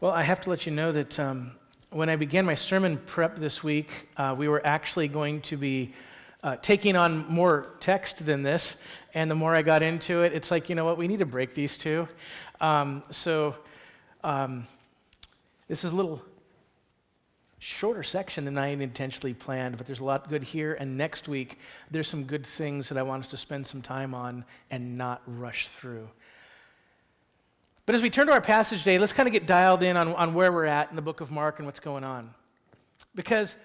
Well, I have to let you know that when I began my sermon prep this week, we were actually going to be taking on more text than this, and the more I got into it, it's like, you know what, we need to break these two. So this is a little shorter section than I had intentionally planned, but there's a lot good here, and next week, there's some good things that I want us to spend some time on and not rush through. But as we turn to our passage today, let's kind of get dialed in on where we're at in the book of Mark and what's going on. Because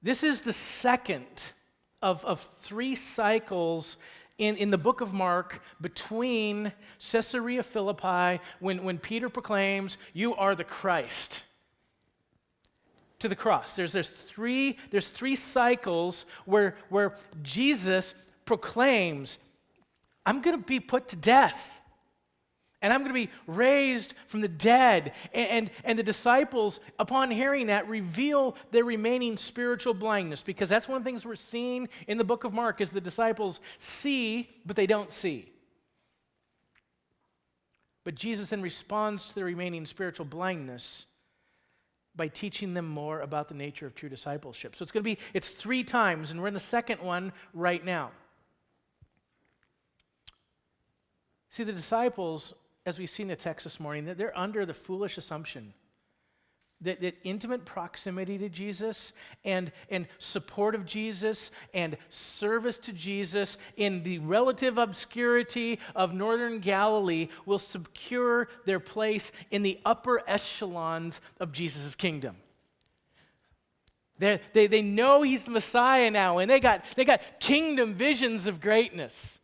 this is the second of three cycles in the book of Mark between Caesarea Philippi, when Peter proclaims, "You are the Christ," to the cross. There's three cycles where Jesus proclaims, "I'm going to be put to death. And I'm going to be raised from the dead." And the disciples, upon hearing that, reveal their remaining spiritual blindness, because that's one of the things we're seeing in the book of Mark is the disciples see, but they don't see. But Jesus then responds to the remaining spiritual blindness by teaching them more about the nature of true discipleship. So it's three times, and we're in the second one right now. See, the disciples, as we see in the text this morning, that they're under the foolish assumption that intimate proximity to Jesus and support of Jesus and service to Jesus in the relative obscurity of northern Galilee will secure their place in the upper echelons of Jesus' kingdom. They know he's the Messiah now, and they got kingdom visions of greatness.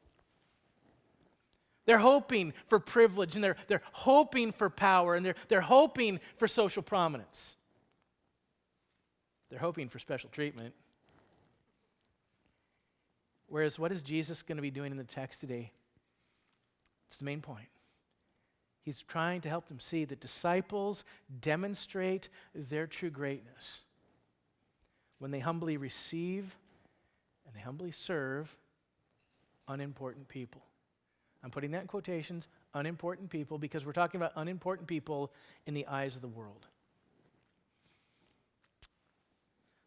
They're hoping for privilege, and they're hoping for power, and they're hoping for social prominence. They're hoping for special treatment. Whereas, what is Jesus going to be doing in the text today? It's the main point. He's trying to help them see that disciples demonstrate their true greatness when they humbly receive and they humbly serve unimportant people. I'm putting that in quotations, unimportant people, because we're talking about unimportant people in the eyes of the world.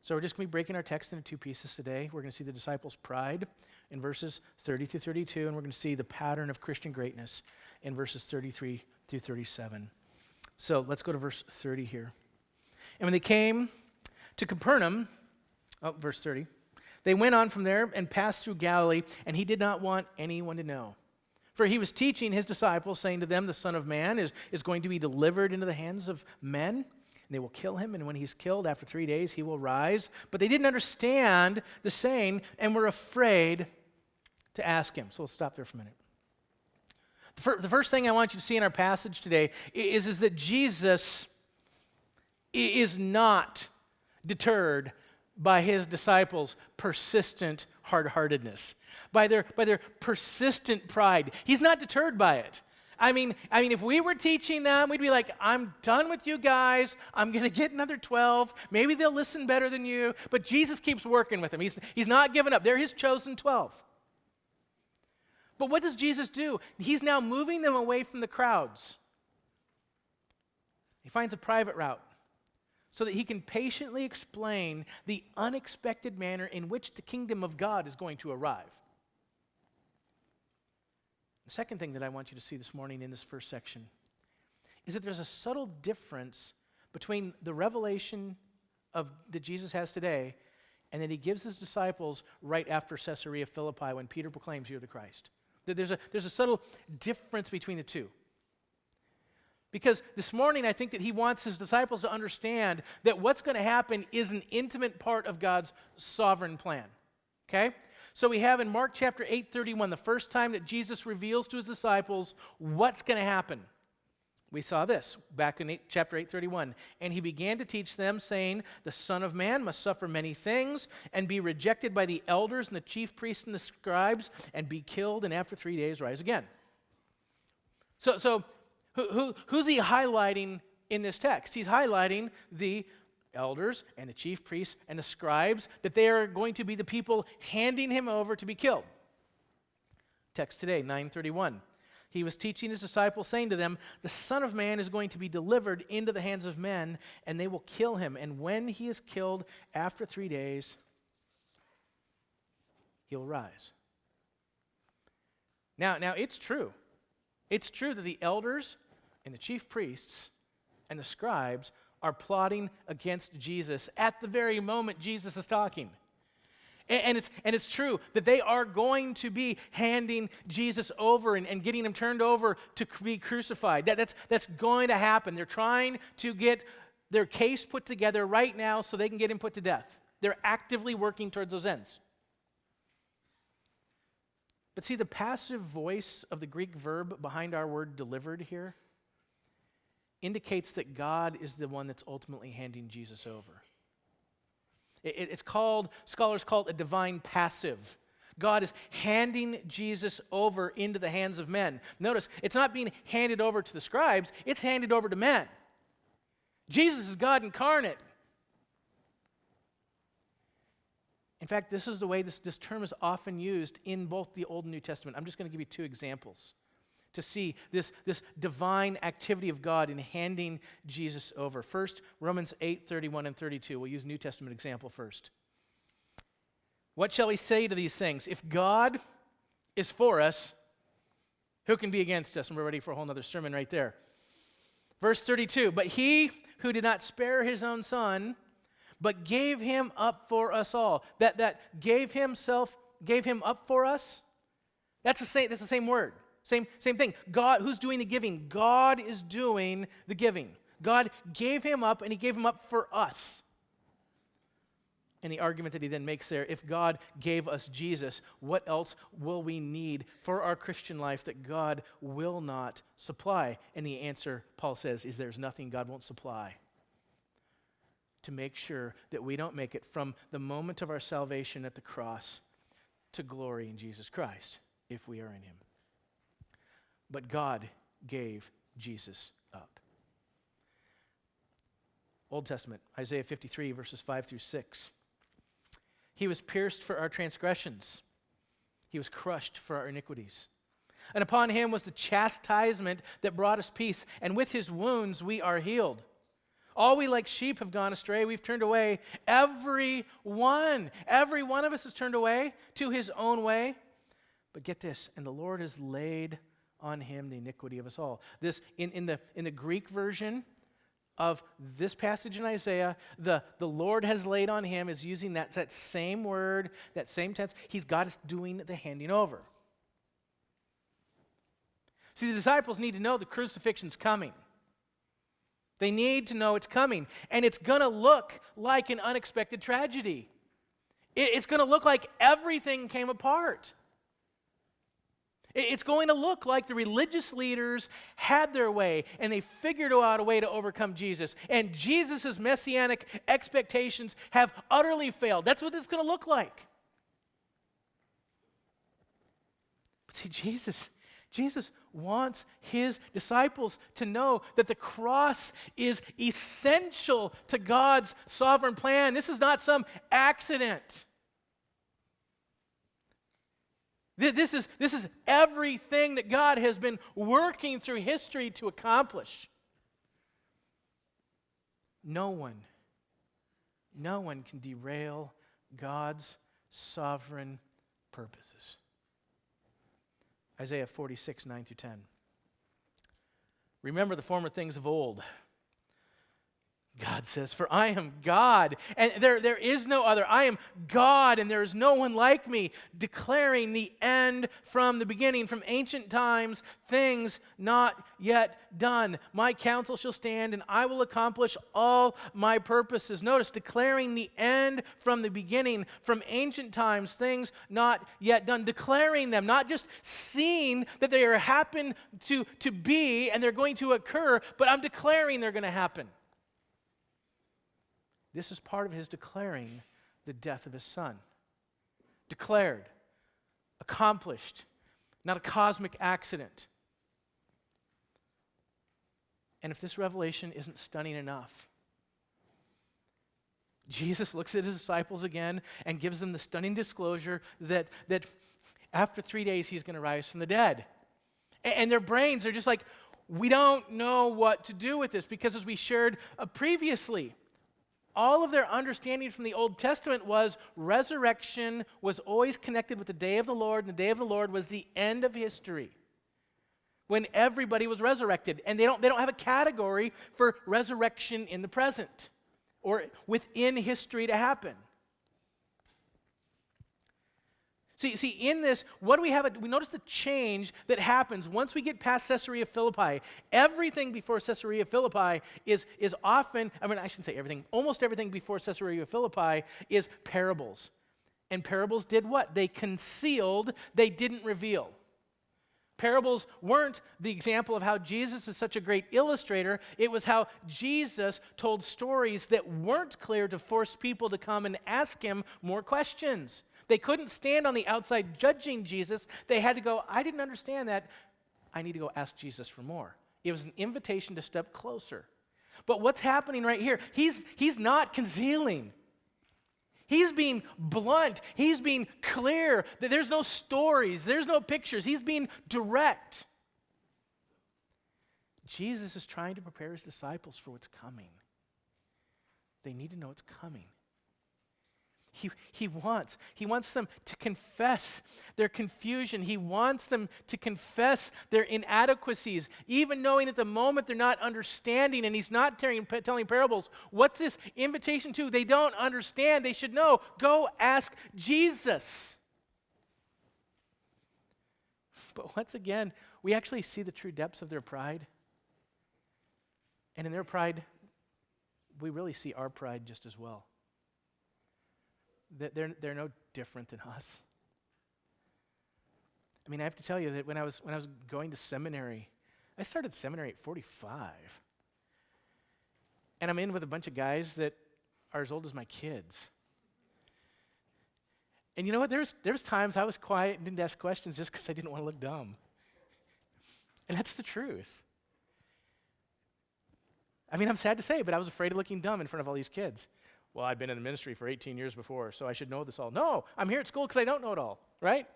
So we're just going to be breaking our text into two pieces today. We're going to see the disciples' pride in verses 30 through 32, and we're going to see the pattern of Christian greatness in verses 33 through 37. So let's go to verse 30 here. And when they came to Capernaum, verse 30, they went on from there and passed through Galilee, and he did not want anyone to know. For he was teaching his disciples, saying to them, "The Son of Man is going to be delivered into the hands of men, and they will kill him, and when he's killed, after 3 days, he will rise." But they didn't understand the saying and were afraid to ask him. So let's stop there for a minute. The first thing I want you to see in our passage today is that Jesus is not deterred by his disciples' persistent hard-heartedness, by their persistent pride. He's not deterred by it. I mean, if we were teaching them, we'd be like, "I'm done with you guys. I'm going to get another 12. Maybe they'll listen better than you." But Jesus keeps working with them. He's not giving up. They're his chosen 12. But what does Jesus do? He's now moving them away from the crowds. He finds a private route, so that he can patiently explain the unexpected manner in which the kingdom of God is going to arrive. The second thing that I want you to see this morning in this first section is that there's a subtle difference between the revelation that Jesus has today and that he gives his disciples right after Caesarea Philippi when Peter proclaims, "You're the Christ." There's a subtle difference between the two. Because this morning, I think that he wants his disciples to understand that what's going to happen is an intimate part of God's sovereign plan. Okay? So we have in Mark chapter 8:31, the first time that Jesus reveals to his disciples what's going to happen. We saw this back in chapter 8:31. "And he began to teach them, saying, 'The Son of Man must suffer many things and be rejected by the elders and the chief priests and the scribes and be killed, and after 3 days rise again.'" So who's he highlighting in this text? He's highlighting the elders and the chief priests and the scribes, that they are going to be the people handing him over to be killed. Text today, 9:31. He was teaching his disciples, saying to them, "The Son of Man is going to be delivered into the hands of men, and they will kill him. And when he is killed, after 3 days, he'll rise." Now, it's true. It's true that the elders and the chief priests and the scribes are plotting against Jesus at the very moment Jesus is talking. And it's true that they are going to be handing Jesus over and getting him turned over to be crucified. That's going to happen. They're trying to get their case put together right now so they can get him put to death. They're actively working towards those ends. But see, the passive voice of the Greek verb behind our word delivered here indicates that God is the one that's ultimately handing Jesus over. It's called, scholars call it a divine passive. God is handing Jesus over into the hands of men. Notice, it's not being handed over to the scribes, it's handed over to men. Jesus is God incarnate. In fact, this is the way this term is often used in both the Old and New Testament. I'm just going to give you 2 examples to see this divine activity of God in handing Jesus over. First, Romans 8:31 and 32. We'll use New Testament example first. What shall we say to these things? If God is for us, who can be against us? And we're ready for a whole other sermon right there. Verse 32, but he who did not spare his own son, but gave him up for us all. That gave him up for us, that's the same word. Same thing. God, who's doing the giving? God is doing the giving. God gave him up, and he gave him up for us. And the argument that he then makes there, if God gave us Jesus, what else will we need for our Christian life that God will not supply? And the answer, Paul says, is there's nothing God won't supply to make sure that we don't make it from the moment of our salvation at the cross to glory in Jesus Christ if we are in him. But God gave Jesus up. Old Testament, Isaiah 53, verses 5 through 6. He was pierced for our transgressions. He was crushed for our iniquities. And upon him was the chastisement that brought us peace, and with his wounds we are healed. All we like sheep have gone astray. We've turned away. Every one of us has turned away to his own way. But get this, and the Lord has laid on him the iniquity of us all. This in the Greek version of this passage in Isaiah, the Lord has laid on him is using that same word, that same tense. God is doing the handing over. See, the disciples need to know the crucifixion's coming. They need to know it's coming, and it's going to look like an unexpected tragedy. It's going to look like everything came apart. It's going to look like the religious leaders had their way, and they figured out a way to overcome Jesus. And Jesus' messianic expectations have utterly failed. That's what it's going to look like. But see, Jesus wants his disciples to know that the cross is essential to God's sovereign plan. This is not some accident. This is everything that God has been working through history to accomplish. No one can derail God's sovereign purposes. Isaiah 46, 9 through 10. Remember the former things of old. God says, for I am God, and there is no other. I am God, and there is no one like me, declaring the end from the beginning, from ancient times, things not yet done. My counsel shall stand, and I will accomplish all my purposes. Notice, declaring the end from the beginning, from ancient times, things not yet done. Declaring them, not just seeing that they are happen to be, and they're going to occur, but I'm declaring they're going to happen. This is part of his declaring the death of his son. Declared, accomplished, not a cosmic accident. And if this revelation isn't stunning enough, Jesus looks at his disciples again and gives them the stunning disclosure that after 3 days he's going to rise from the dead. And their brains are just like, we don't know what to do with this, because as we shared previously, all of their understanding from the Old Testament was resurrection was always connected with the day of the Lord, and the day of the Lord was the end of history, when everybody was resurrected. And they don't have a category for resurrection in the present or within history to happen. See, in this, what do we have? We notice the change that happens once we get past Caesarea Philippi. Everything before Caesarea Philippi is often, I shouldn't say everything, almost everything before Caesarea Philippi is parables. And parables did what? They concealed, they didn't reveal. Parables weren't the example of how Jesus is such a great illustrator. It was how Jesus told stories that weren't clear to force people to come and ask him more questions. They couldn't stand on the outside judging Jesus. They had to go, I didn't understand that. I need to go ask Jesus for more. It was an invitation to step closer. But what's happening right here? He's not concealing. He's being blunt. He's being clear. That there's no stories. There's no pictures. He's being direct. Jesus is trying to prepare his disciples for what's coming. They need to know what's coming. He wants them to confess their confusion. He wants them to confess their inadequacies, even knowing at the moment they're not understanding, and he's not telling parables. What's this invitation to? They don't understand. They should know. Go ask Jesus. But once again, we actually see the true depths of their pride. And in their pride, we really see our pride just as well. They're no different than us. I mean, I have to tell you that when I was going to seminary, I started seminary at 45. And I'm in with a bunch of guys that are as old as my kids. And you know what? There's times I was quiet and didn't ask questions just because I didn't want to look dumb. And that's the truth. I mean, I'm sad to say, but I was afraid of looking dumb in front of all these kids. Well, I'd been in the ministry for 18 years before, so I should know this all. No, I'm here at school because I don't know it all, right?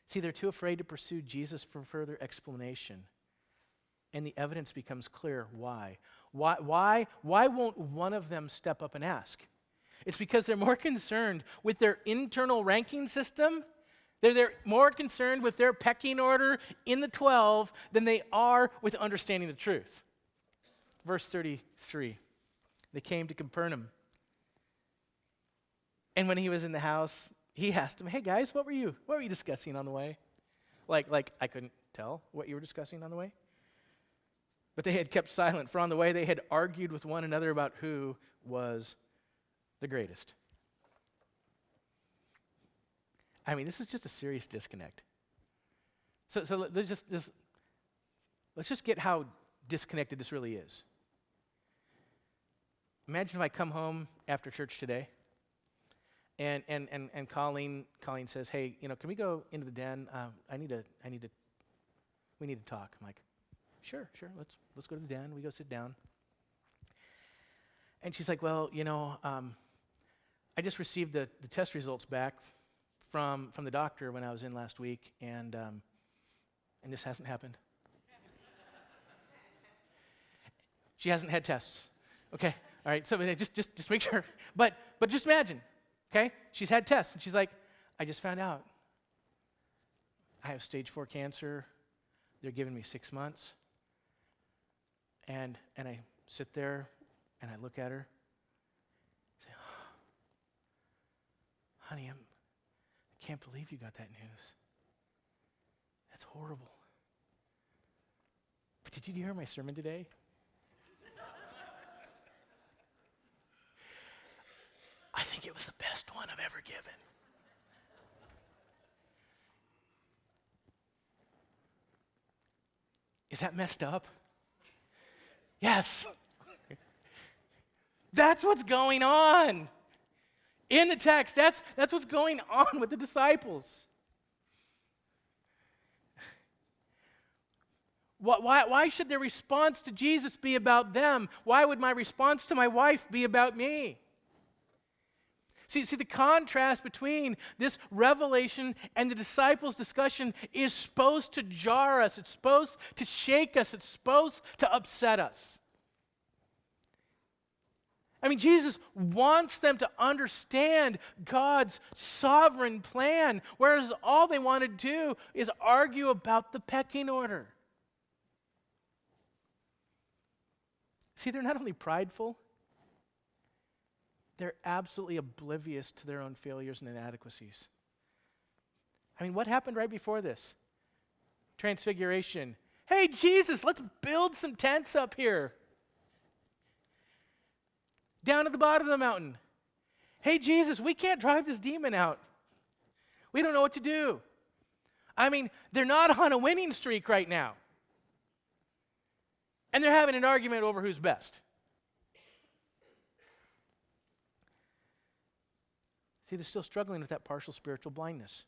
See, they're too afraid to pursue Jesus for further explanation. And the evidence becomes clear. Why? Why won't one of them step up and ask? It's because they're more concerned with their internal ranking system. They're more concerned with their pecking order in the 12 than they are with understanding the truth. Verse 33, they came to Capernaum. And when he was in the house, he asked them, hey guys, what were you discussing on the way? Like I couldn't tell what you were discussing on the way. But they had kept silent, for on the way they had argued with one another about who was the greatest. I mean, this is just a serious disconnect. So let's just get how disconnected this really is. Imagine if I come home after church today, and Colleen says, "Hey, can we go into the den? We need to talk." I'm like, "Sure, let's go to the den." We go sit down, and she's like, "Well, I just received the test results back from the doctor when I was in last week, and this hasn't happened." She hasn't had tests. Okay, all right, so just make sure. But just imagine, okay? She's had tests, and she's like, I just found out I have stage 4 cancer. They're giving me 6 months. And I sit there, and I look at her, and say, honey, I can't believe you got that news. That's horrible. But did you hear my sermon today? I think it was the best one I've ever given. Is that messed up? Yes. That's what's going on in the text. That's what's going on with the disciples. Why should their response to Jesus be about them? Why would my response to my wife be about me? See, the contrast between this revelation and the disciples' discussion is supposed to jar us. It's supposed to shake us. It's supposed to upset us. I mean, Jesus wants them to understand God's sovereign plan, whereas all they want to do is argue about the pecking order. See, they're not only prideful, they're absolutely oblivious to their own failures and inadequacies. I mean, what happened right before this? Transfiguration. Hey, Jesus, let's build some tents up here. Down at the bottom of the mountain. Hey, Jesus, we can't drive this demon out. We don't know what to do. I mean, they're not on a winning streak right now. And they're having an argument over who's best. See, they're still struggling with that partial spiritual blindness.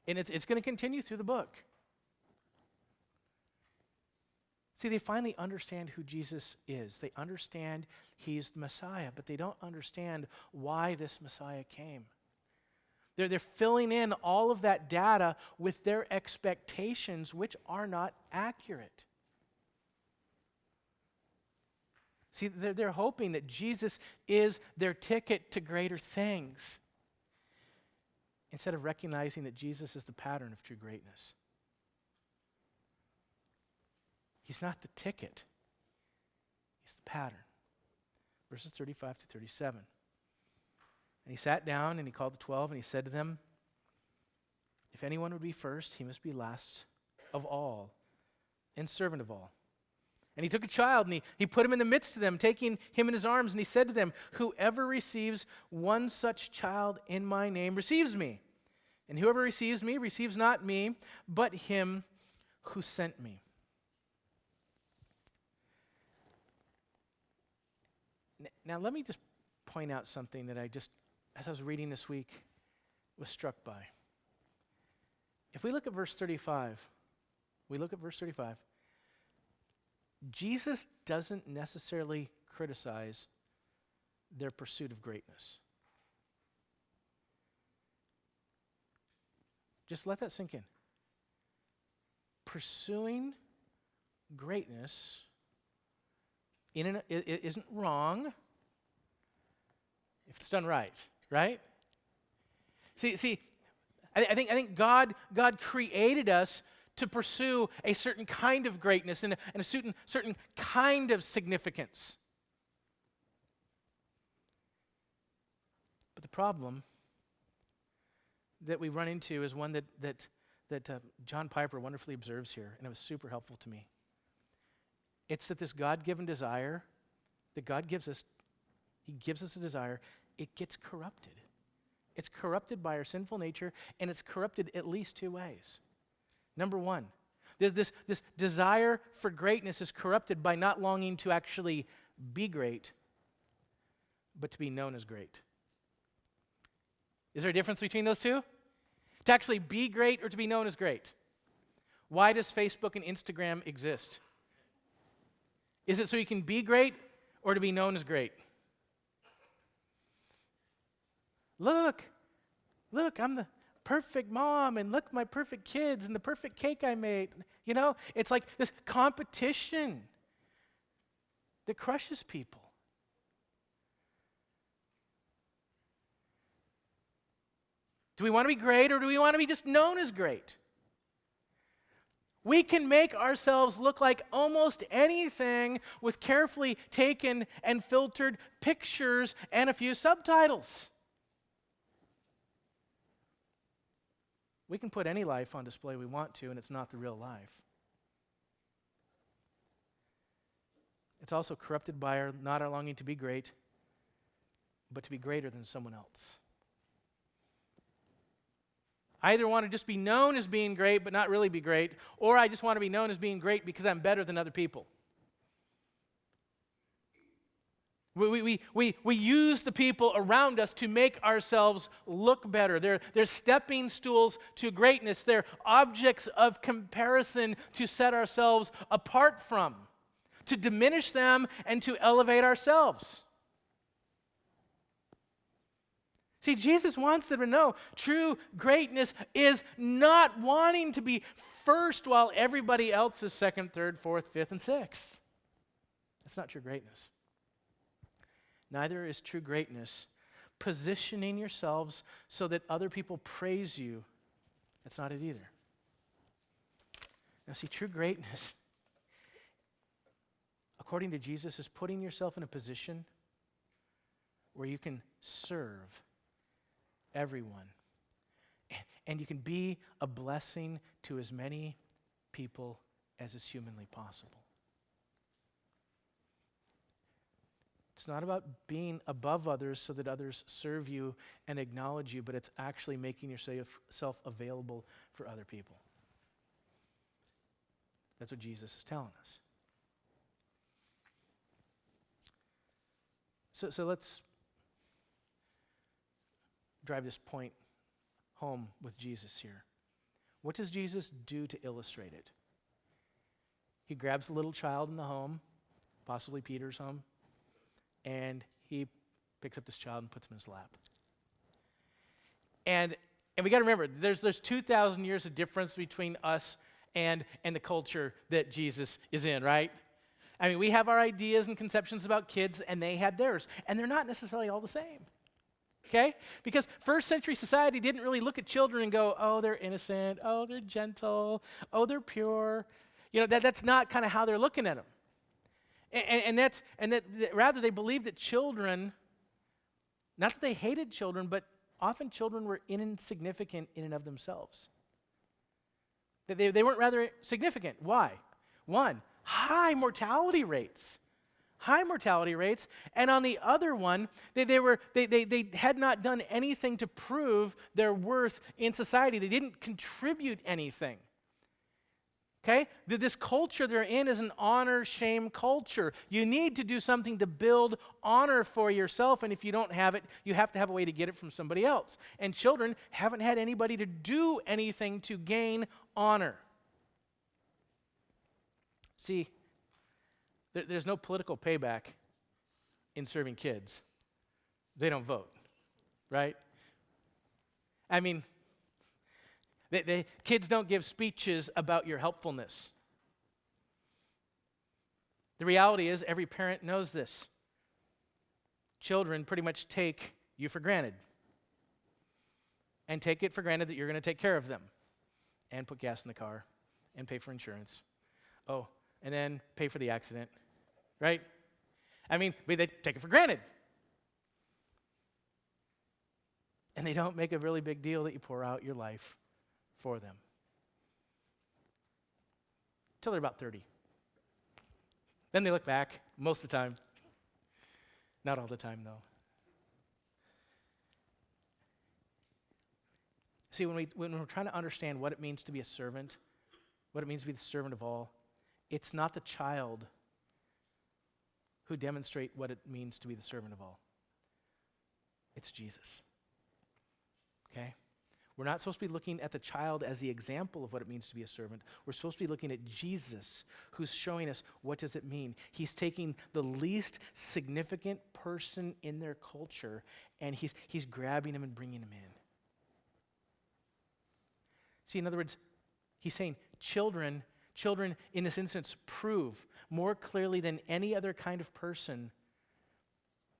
And it's going to continue through the book. See, they finally understand who Jesus is. They understand he's the Messiah, but they don't understand why this Messiah came. They're filling in all of that data with their expectations, which are not accurate. See, they're hoping that Jesus is their ticket to greater things, instead of recognizing that Jesus is the pattern of true greatness. He's not the ticket. He's the pattern. Verses 35 to 37. And he sat down and he called the 12 and he said to them, if anyone would be first, he must be last of all and servant of all. And he took a child and he put him in the midst of them, taking him in his arms, and he said to them, whoever receives one such child in my name receives me. And whoever receives me receives not me, but him who sent me. Now let me just point out something that as I was reading this week, was struck by. If we look at verse 35, Jesus doesn't necessarily criticize their pursuit of greatness. Just let that sink in. Pursuing greatness isn't wrong if it's done right? See, I think God created us to pursue a certain kind of greatness and a certain kind of significance. But the problem that we run into is one that John Piper wonderfully observes here, and it was super helpful to me. It's that this God-given desire that God gives us, he gives us a desire, it gets corrupted. It's corrupted by our sinful nature, and it's corrupted at least two ways. Number one, this desire for greatness is corrupted by not longing to actually be great, but to be known as great. Is there a difference between those two? To actually be great or to be known as great? Why does Facebook and Instagram exist? Is it so you can be great or to be known as great? Look, I'm the perfect mom, and look, my perfect kids, and the perfect cake I made. You know, it's like this competition that crushes people. Do we want to be great, or do we want to be just known as great? We can make ourselves look like almost anything with carefully taken and filtered pictures and a few subtitles. We can put any life on display we want to, and it's not the real life. It's also corrupted by not our longing to be great, but to be greater than someone else. I either want to just be known as being great, but not really be great, or I just want to be known as being great because I'm better than other people. We use the people around us to make ourselves look better. They're stepping stools to greatness. They're objects of comparison to set ourselves apart from, to diminish them and to elevate ourselves. See, Jesus wants them to know true greatness is not wanting to be first while everybody else is second, third, fourth, fifth, and sixth. That's not true greatness. Neither is true greatness positioning yourselves so that other people praise you. That's not it either. Now see, true greatness, according to Jesus, is putting yourself in a position where you can serve everyone. And you can be a blessing to as many people as is humanly possible. It's not about being above others so that others serve you and acknowledge you, but it's actually making yourself available for other people. That's what Jesus is telling us. So let's drive this point home with Jesus here. What does Jesus do to illustrate it? He grabs a little child in the home, possibly Peter's home, and he picks up this child and puts him in his lap. And we got to remember, there's 2,000 years of difference between us and the culture that Jesus is in, right? I mean, we have our ideas and conceptions about kids, and they had theirs, and they're not necessarily all the same. Okay? Because first century society didn't really look at children and go, oh, they're innocent, oh, they're gentle, oh, they're pure. You know, that's not kind of how they're looking at them. And rather they believed that children, not that they hated children, but often children were insignificant in and of themselves. They weren't rather significant. Why? One, high mortality rates. High mortality rates, and on the other one, they had not done anything to prove their worth in society. They didn't contribute anything. Okay? This culture they're in is an honor-shame culture. You need to do something to build honor for yourself, and if you don't have it, you have to have a way to get it from somebody else. And children haven't had anybody to do anything to gain honor. See, there's no political payback in serving kids. They don't vote, right? I mean, kids don't give speeches about your helpfulness. The reality is, every parent knows this. Children pretty much take you for granted. And take it for granted that you're going to take care of them. And put gas in the car. And pay for insurance. Oh, and then pay for the accident. Right? I mean, but they take it for granted. And they don't make a really big deal that you pour out your life for them. Till they're about 30. Then they look back, most of the time. Not all the time, though. See, when we're trying to understand what it means to be a servant, what it means to be the servant of all, it's not the child who demonstrate what it means to be the servant of all. It's Jesus. Okay? We're not supposed to be looking at the child as the example of what it means to be a servant. We're supposed to be looking at Jesus, who's showing us what does it mean. He's taking the least significant person in their culture, and he's grabbing him and bringing him in. See, in other words, he's saying children in this instance prove more clearly than any other kind of person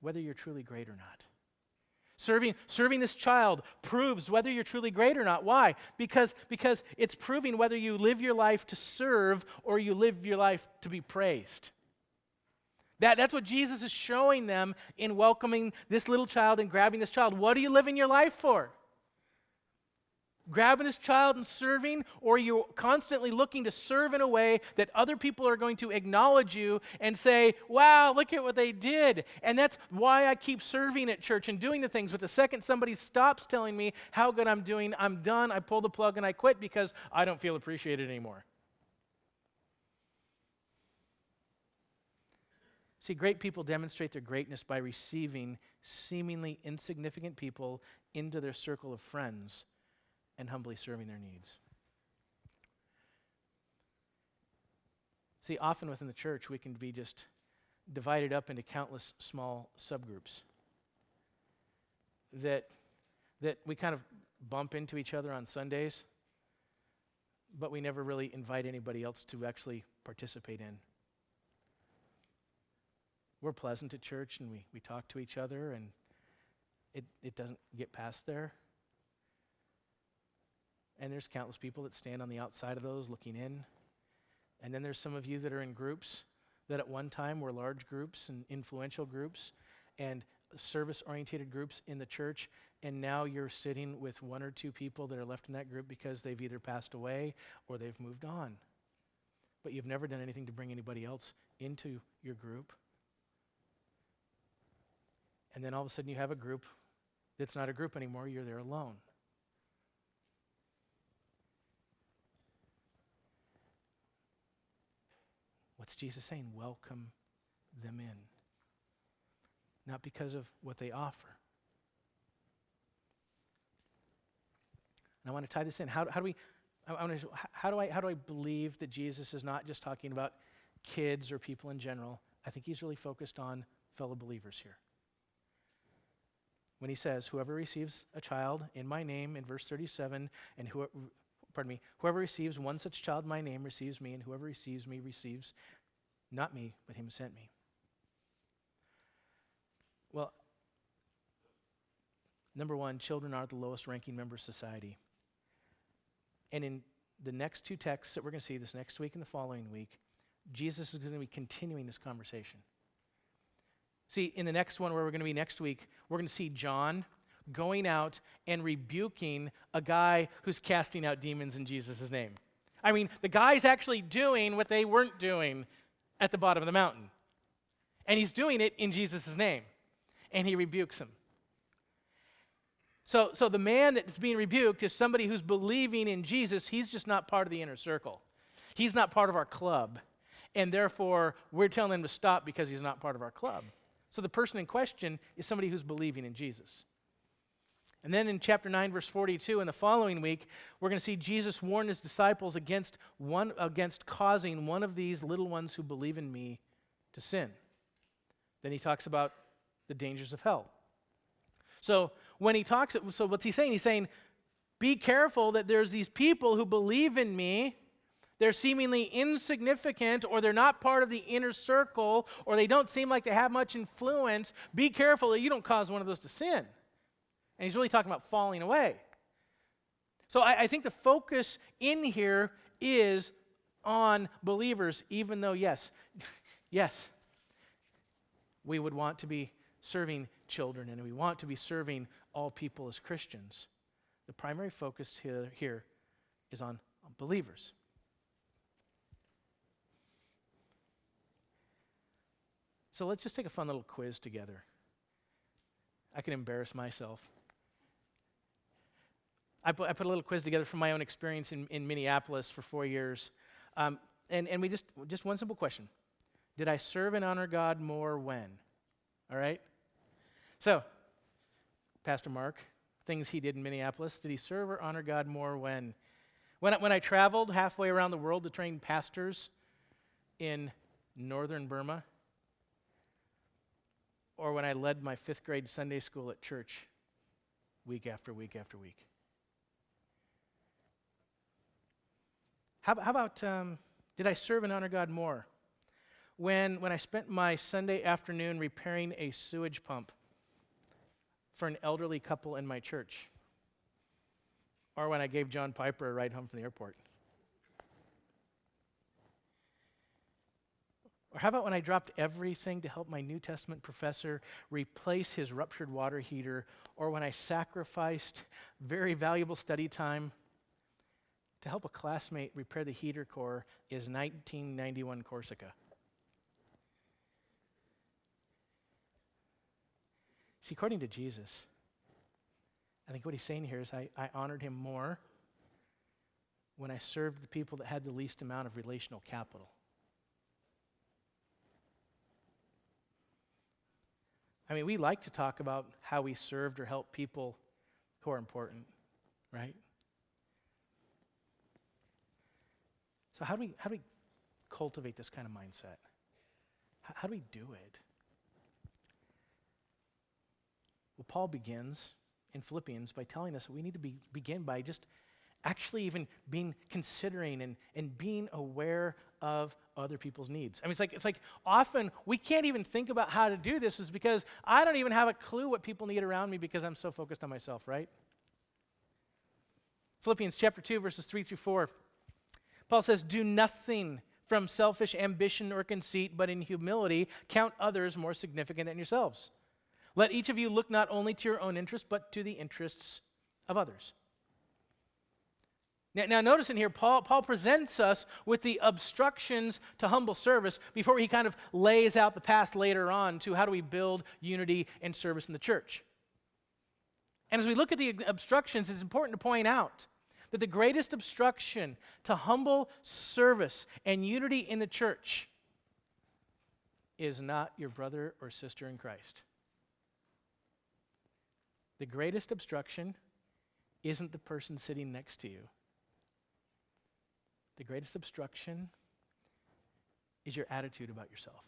whether you're truly great or not. Serving this child proves whether you're truly great or not. Why? Because it's proving whether you live your life to serve or you live your life to be praised. That's what Jesus is showing them in welcoming this little child and grabbing this child. What are you living your life for? Grabbing this child and serving, or you're constantly looking to serve in a way that other people are going to acknowledge you and say, wow, look at what they did. And that's why I keep serving at church and doing the things. But the second somebody stops telling me how good I'm doing, I'm done. I pull the plug and I quit because I don't feel appreciated anymore. See, great people demonstrate their greatness by receiving seemingly insignificant people into their circle of friends and humbly serving their needs. See, often within the church, we can be just divided up into countless small subgroups that that we kind of bump into each other on Sundays, but we never really invite anybody else to actually participate in. We're pleasant at church, and we talk to each other, and it doesn't get past there. And there's countless people that stand on the outside of those looking in. And then there's some of you that are in groups that at one time were large groups and influential groups and service-oriented groups in the church, and now you're sitting with one or two people that are left in that group because they've either passed away or they've moved on. But you've never done anything to bring anybody else into your group. And then all of a sudden you have a group that's not a group anymore, you're there alone. What's Jesus saying? Welcome them in. Not because of what they offer. And I want to tie this in. How do I believe that Jesus is not just talking about kids or people in general? I think he's really focused on fellow believers here. When he says, whoever receives a child in my name, in verse 37, and whoever receives one such child in my name receives me, and whoever receives me receives not me, but him who sent me. Well, number one, children are the lowest ranking member of society. And in the next two texts that we're going to see this next week and the following week, Jesus is going to be continuing this conversation. See, in the next one where we're going to be next week, we're going to see John going out and rebuking a guy who's casting out demons in Jesus' name. I mean, the guy's actually doing what they weren't doing at the bottom of the mountain. And he's doing it in Jesus' name. And he rebukes him. So the man that's being rebuked is somebody who's believing in Jesus. He's just not part of the inner circle. He's not part of our club. And therefore, we're telling him to stop because he's not part of our club. So the person in question is somebody who's believing in Jesus. And then in chapter 9, verse 42, in the following week, we're going to see Jesus warn his disciples against causing one of these little ones who believe in me to sin. Then he talks about the dangers of hell. So what's he saying? He's saying, be careful that there's these people who believe in me. They're seemingly insignificant, or they're not part of the inner circle, or they don't seem like they have much influence. Be careful that you don't cause one of those to sin. And he's really talking about falling away. So I think the focus in here is on believers, even though, yes, we would want to be serving children, and we want to be serving all people as Christians. The primary focus here is on believers. So let's just take a fun little quiz together. I can embarrass myself. I put a little quiz together from my own experience in Minneapolis for 4 years. And we just one simple question. Did I serve and honor God more when? All right? So, Pastor Mark, things he did in Minneapolis, did he serve or honor God more when? When I traveled halfway around the world to train pastors in northern Burma, or when I led my 5th grade Sunday school at church week after week after week? How about, did I serve and honor God more when I spent my Sunday afternoon repairing a sewage pump for an elderly couple in my church? Or when I gave John Piper a ride home from the airport? Or how about when I dropped everything to help my New Testament professor replace his ruptured water heater, or when I sacrificed very valuable study time to help a classmate repair the heater core is 1991 Corsica? See, according to Jesus, I think what he's saying here is I honored him more when I served the people that had the least amount of relational capital. I mean, we like to talk about how we served or helped people who are important, right? So how do we cultivate this kind of mindset? How do we do it? Well, Paul begins in Philippians by telling us that we need to begin by just actually even considering and being aware of other people's needs. I mean, it's like often we can't even think about how to do this is because I don't even have a clue what people need around me because I'm so focused on myself, right? Philippians chapter 2, verses 3 through 4. Paul says, "Do nothing from selfish ambition or conceit, but in humility count others more significant than yourselves. Let each of you look not only to your own interests, but to the interests of others." Now notice in here, Paul presents us with the obstructions to humble service before he kind of lays out the path later on to how do we build unity and service in the church. And as we look at the obstructions, it's important to point out that the greatest obstruction to humble service and unity in the church is not your brother or sister in Christ. The greatest obstruction isn't the person sitting next to you. The greatest obstruction is your attitude about yourself.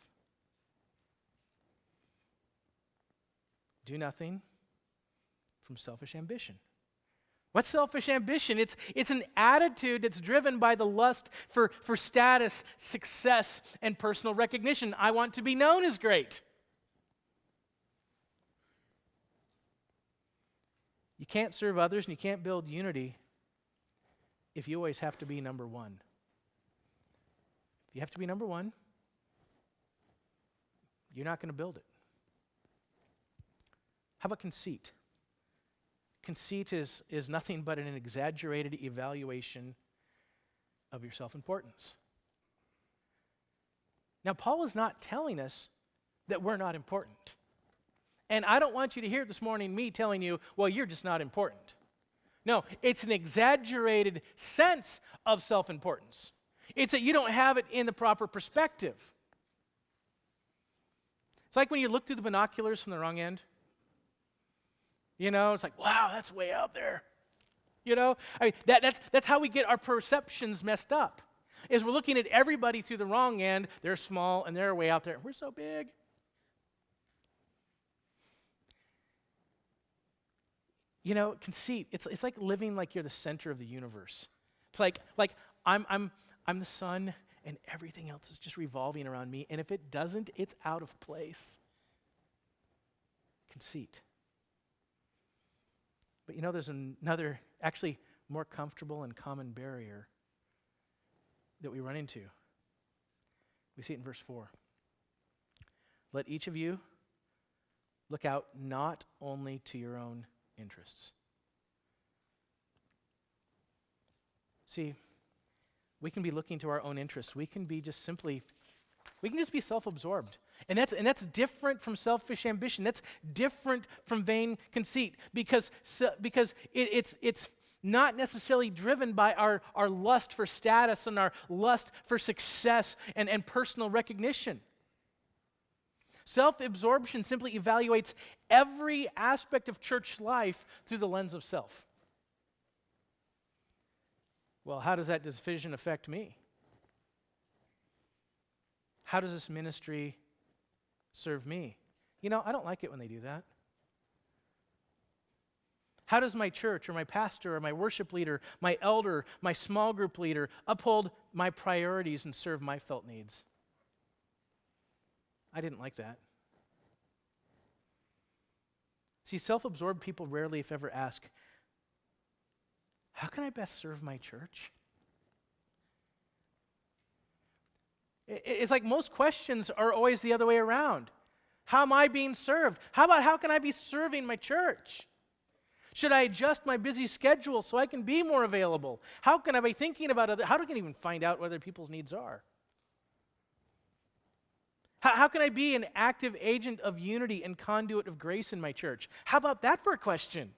Do nothing from selfish ambition. What's selfish ambition? It's an attitude that's driven by the lust for status, success, and personal recognition. I want to be known as great. You can't serve others and you can't build unity if you always have to be number one. If you have to be number one, you're not going to build it. How about conceit? Conceit is nothing but an exaggerated evaluation of your self-importance. Now, Paul is not telling us that we're not important. And I don't want you to hear this morning me telling you, well, you're just not important. No, it's an exaggerated sense of self-importance. It's that you don't have it in the proper perspective. It's like when you look through the binoculars from the wrong end. You know, it's like, wow, that's way out there. You know, I mean, that's how we get our perceptions messed up, is we're looking at everybody through the wrong end. They're small and they're way out there. We're so big. You know, conceit, it's like living like you're the center of the universe. It's like I'm the sun and everything else is just revolving around me, and if it doesn't, it's out of place. Conceit. But you know, there's another, actually more comfortable and common barrier that we run into. We see it in verse 4. Let each of you look out not only to your own interests. See, we can be looking to our own interests. We can just be self-absorbed. And that's different from selfish ambition. That's different from vain conceit because it's not necessarily driven by our lust for status and our lust for success and personal recognition. Self-absorption simply evaluates every aspect of church life through the lens of self. Well, how does that division affect me? How does this ministry serve me? You know, I don't like it when they do that. How does my church or my pastor or my worship leader, my elder, my small group leader uphold my priorities and serve my felt needs? I didn't like that. See, self-absorbed people rarely, if ever, ask, how can I best serve my church? It's like most questions are always the other way around. How am I being served? How can I be serving my church? Should I adjust my busy schedule so I can be more available? How can I be thinking about how can I even find out what other people's needs are? How can I be an active agent of unity and conduit of grace in my church? How about that for a question?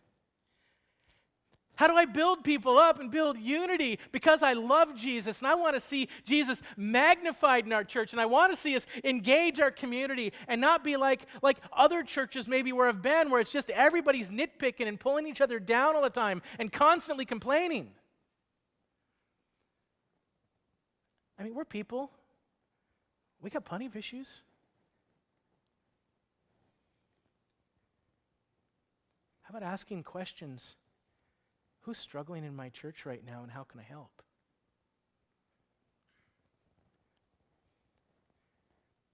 How do I build people up and build unity? Because I love Jesus and I want to see Jesus magnified in our church, and I want to see us engage our community and not be like other churches maybe where I've been, where it's just everybody's nitpicking and pulling each other down all the time and constantly complaining. I mean, we're people. We got plenty of issues. How about asking questions? Who's struggling in my church right now, and how can I help?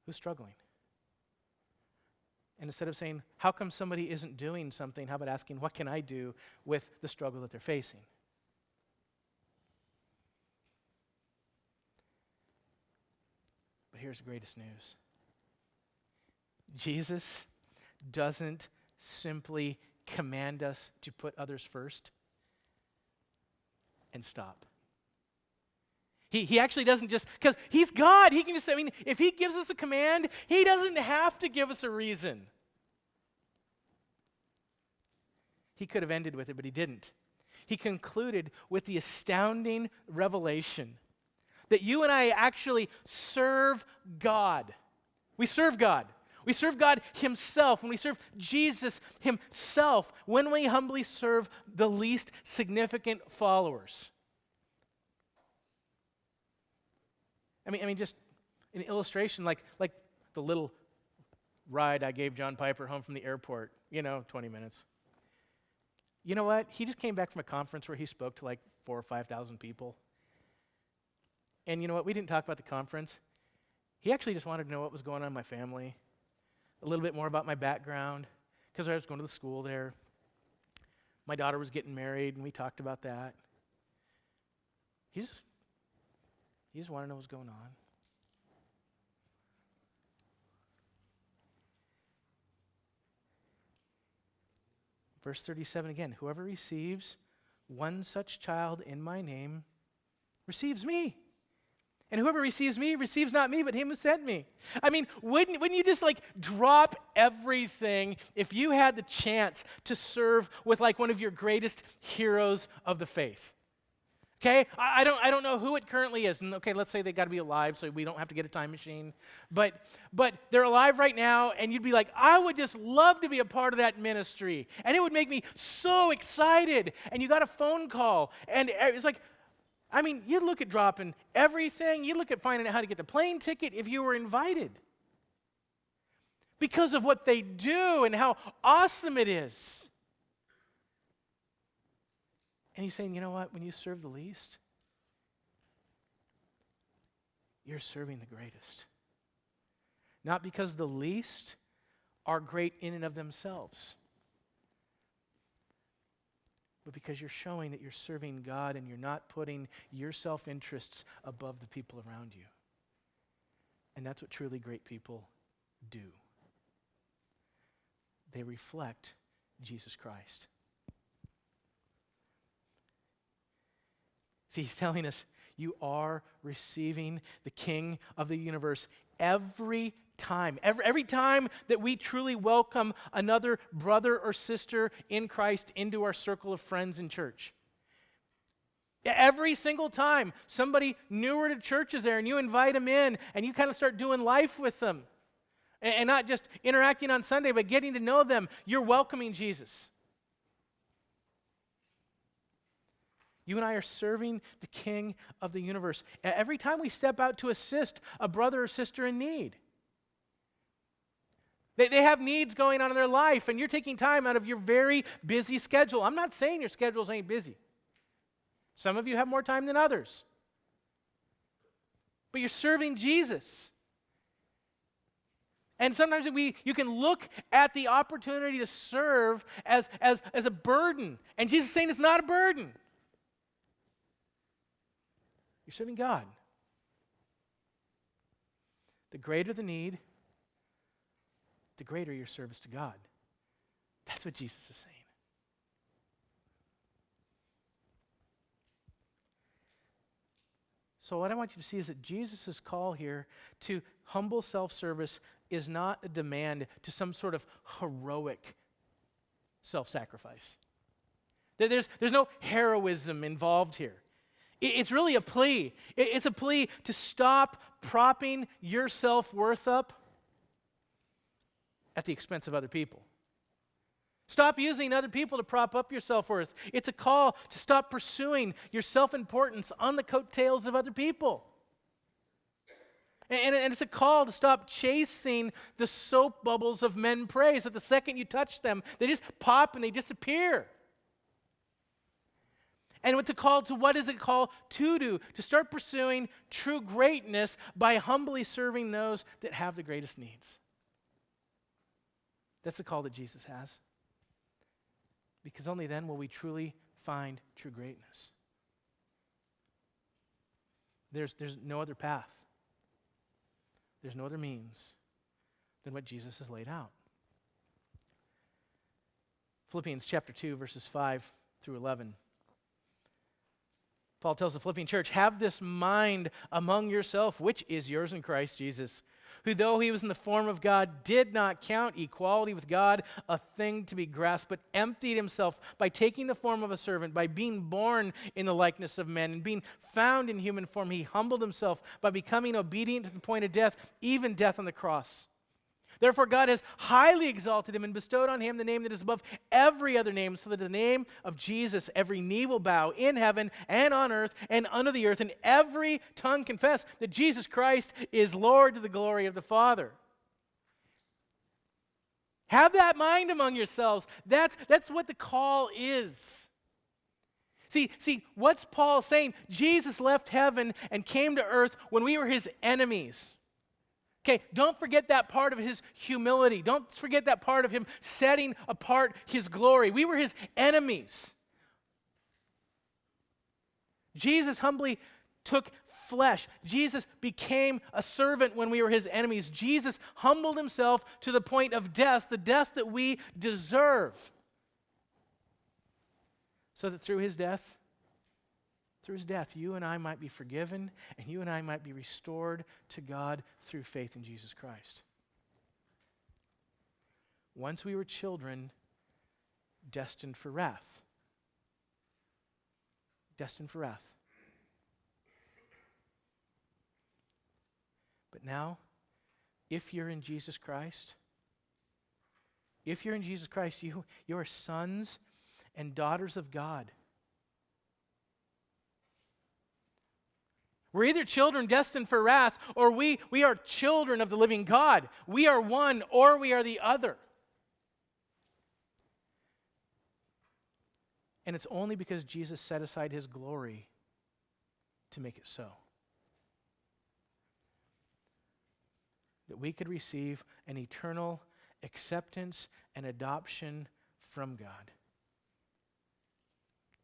Who's struggling? And instead of saying, how come somebody isn't doing something, how about asking, what can I do with the struggle that they're facing? But here's the greatest news. Jesus doesn't simply command us to put others first and stop. He actually doesn't just, because he's God, he can just, if he gives us a command, he doesn't have to give us a reason. He could have ended with it, but he didn't. He concluded with the astounding revelation that you and I actually serve God. We serve God. We serve God himself, when we serve Jesus himself, when we humbly serve the least significant followers. Just an illustration, like the little ride I gave John Piper home from the airport, 20 minutes. You know what? He just came back from a conference where he spoke to 4,000 or 5,000 people. And you know what? We didn't talk about the conference. He actually just wanted to know what was going on in my family, a little bit more about my background, because I was going to the school there. My daughter was getting married, and we talked about that. He just wanted to know what's going on. Verse 37 again, whoever receives one such child in my name receives me. And whoever receives me receives not me, but him who sent me. Wouldn't you just drop everything if you had the chance to serve with one of your greatest heroes of the faith? Okay, I don't know who it currently is. And okay, let's say they got to be alive so we don't have to get a time machine. But they're alive right now, and you'd be like, I would just love to be a part of that ministry. And it would make me so excited. And you got a phone call, and it's you'd look at dropping everything. You'd look at finding out how to get the plane ticket if you were invited. Because of what they do and how awesome it is. And he's saying, you know what? When you serve the least, you're serving the greatest. Not because the least are great in and of themselves, but because you're showing that you're serving God and you're not putting your self-interests above the people around you. And that's what truly great people do. They reflect Jesus Christ. See, he's telling us you are receiving the King of the universe every time. Every time that we truly welcome another brother or sister in Christ into our circle of friends in church. Every single time somebody newer to church is there and you invite them in and you kind of start doing life with them. And not just interacting on Sunday, but getting to know them, you're welcoming Jesus. You and I are serving the King of the universe. Every time we step out to assist a brother or sister in need. They have needs going on in their life, and you're taking time out of your very busy schedule. I'm not saying your schedules ain't busy. Some of you have more time than others. But you're serving Jesus. And sometimes you can look at the opportunity to serve as a burden. And Jesus is saying it's not a burden. You're serving God. The greater the need, the greater your service to God. That's what Jesus is saying. So what I want you to see is that Jesus' call here to humble self-service is not a demand to some sort of heroic self-sacrifice. There's no heroism involved here. It's really a plea. It's a plea to stop propping your self-worth up at the expense of other people. Stop using other people to prop up your self-worth. It's a call to stop pursuing your self-importance on the coattails of other people. And it's a call to stop chasing the soap bubbles of men praise. That the second you touch them, they just pop and they disappear. And it's a call to, what is it called to do? To start pursuing true greatness by humbly serving those that have the greatest needs. That's the call that Jesus has. Because only then will we truly find true greatness. There's no other path. There's no other means than what Jesus has laid out. Philippians chapter 2, verses 5 through 11. Paul tells the Philippian church, have this mind among yourself, which is yours in Christ Jesus, who though he was in the form of God, did not count equality with God a thing to be grasped, but emptied himself by taking the form of a servant, by being born in the likeness of men, and being found in human form, he humbled himself by becoming obedient to the point of death, even death on the cross. Therefore God has highly exalted him and bestowed on him the name that is above every other name, so that in the name of Jesus every knee will bow in heaven and on earth and under the earth, and every tongue confess that Jesus Christ is Lord, to the glory of the Father. Have that mind among yourselves. That's what the call is. See, what's Paul saying? Jesus left heaven and came to earth when we were his enemies. Okay, don't forget that part of his humility. Don't forget that part of him setting apart his glory. We were his enemies. Jesus humbly took flesh. Jesus became a servant when we were his enemies. Jesus humbled himself to the point of death, the death that we deserve. So that through his death, you and I might be forgiven, and you and I might be restored to God through faith in Jesus Christ. Once we were children, destined for wrath. Destined for wrath. But now, if you're in Jesus Christ, you are sons and daughters of God. We're either children destined for wrath, or we are children of the living God. We are one, or we are the other. And it's only because Jesus set aside his glory to make it so. That we could receive an eternal acceptance and adoption from God.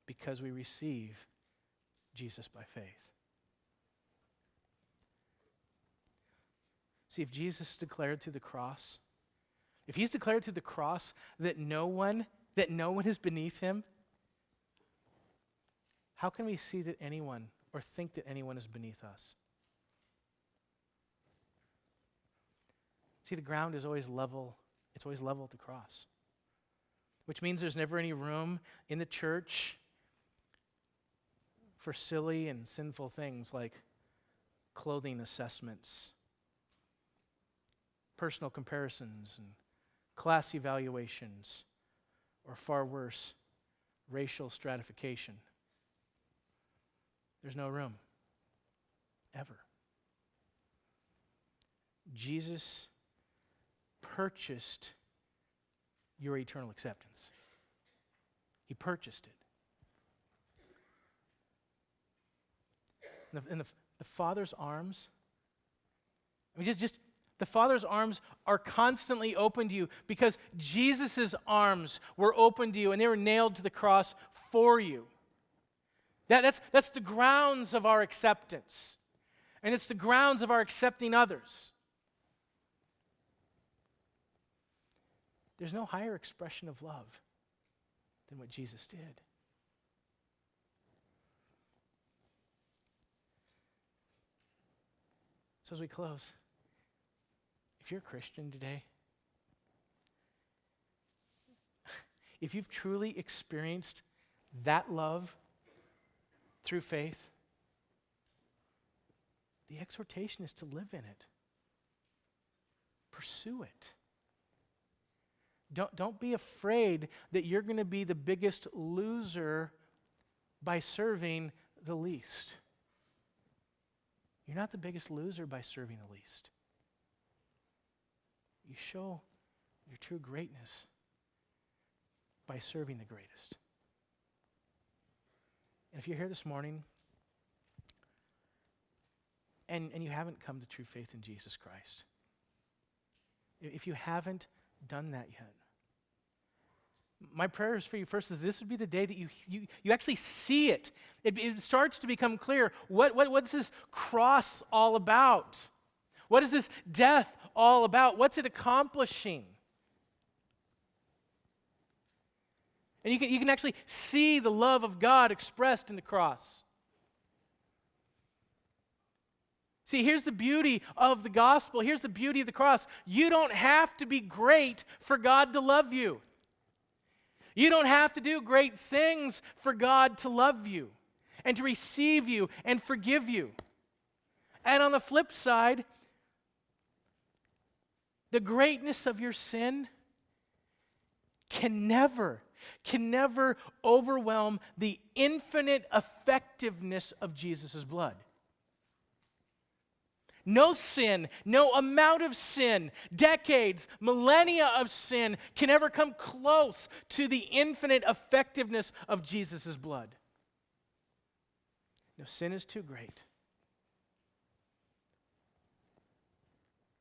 Because we receive Jesus by faith. See, if Jesus declared through the cross, if he's declared through the cross that no one is beneath him, how can we see that anyone or think that anyone is beneath us? See, the ground is always level. It's always level at the cross, which means there's never any room in the church for silly and sinful things like clothing assessments, personal comparisons, and class evaluations, or far worse, racial stratification. There's no room, ever. Jesus purchased your eternal acceptance. He purchased it. And the Father's arms, the Father's arms are constantly open to you because Jesus' arms were open to you and they were nailed to the cross for you. That's the grounds of our acceptance. And it's the grounds of our accepting others. There's no higher expression of love than what Jesus did. So as we close, if you're a Christian today, if you've truly experienced that love through faith, the exhortation is to live in it. Pursue it. Don't be afraid that you're going to be the biggest loser by serving the least. You're not the biggest loser by serving the least. You show your true greatness by serving the greatest. And if you're here this morning and you haven't come to true faith in Jesus Christ, if you haven't done that yet, my prayer is for you first is this would be the day that you actually see it. It starts to become clear. What's this cross all about? What is this death all about? What's it accomplishing? And you can actually see the love of God expressed in the cross. See, here's the beauty of the gospel. Here's the beauty of the cross. You don't have to be great for God to love you. You don't have to do great things for God to love you and to receive you and forgive you. And on the flip side, the greatness of your sin can never overwhelm the infinite effectiveness of Jesus' blood. No sin, no amount of sin, decades, millennia of sin can ever come close to the infinite effectiveness of Jesus' blood. No, sin is too great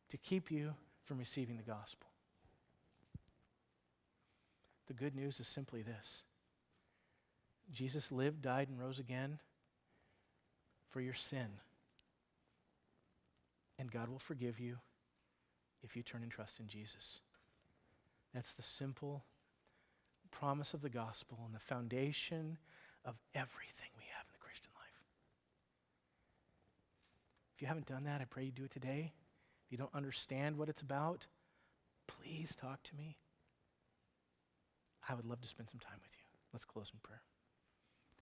to keep you from receiving the gospel. The good news is simply this: Jesus lived, died, and rose again for your sin. And God will forgive you if you turn and trust in Jesus. That's the simple promise of the gospel and the foundation of everything we have in the Christian life. If you haven't done that, I pray you do it today. If you don't understand what it's about, please talk to me. I would love to spend some time with you. Let's close in prayer.